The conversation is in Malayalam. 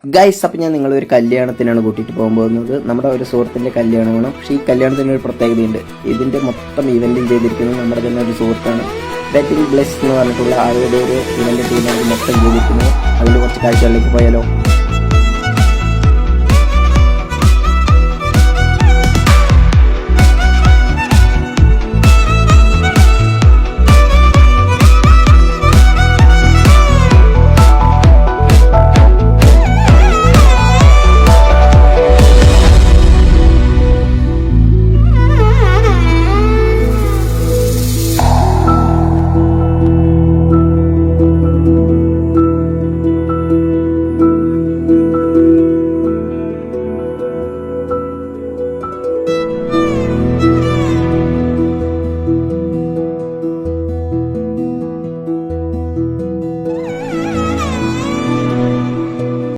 ഗൈസ്, അപ്പം ഞാൻ നിങ്ങളൊരു കല്യാണത്തിനാണ് കൂട്ടിയിട്ട് പോകാൻ പോകുന്നത്. നമ്മുടെ ഒരു സുഹൃത്തിൻ്റെ കല്യാണമാണ്. പക്ഷേ ഈ കല്യാണത്തിന് ഒരു പ്രത്യേകതയുണ്ട്. ഇതിൻ്റെ മൊത്തം ഇവൻറ്റും ചെയ്തിരിക്കുന്നത് നമ്മുടെ തന്നെ ഒരു സുഹൃത്താണ്. വെഡിങ് ബ്ലെസ് എന്ന് പറഞ്ഞിട്ടുള്ള ആളുടെ ഒരു ഇവൻ്റ് ടീമാണ് ഇത് മൊത്തം ചെയ്തിരിക്കുന്നത്. അതിൻ്റെ കുറച്ച് കാഴ്ചകളിലേക്ക് പോയാലോ.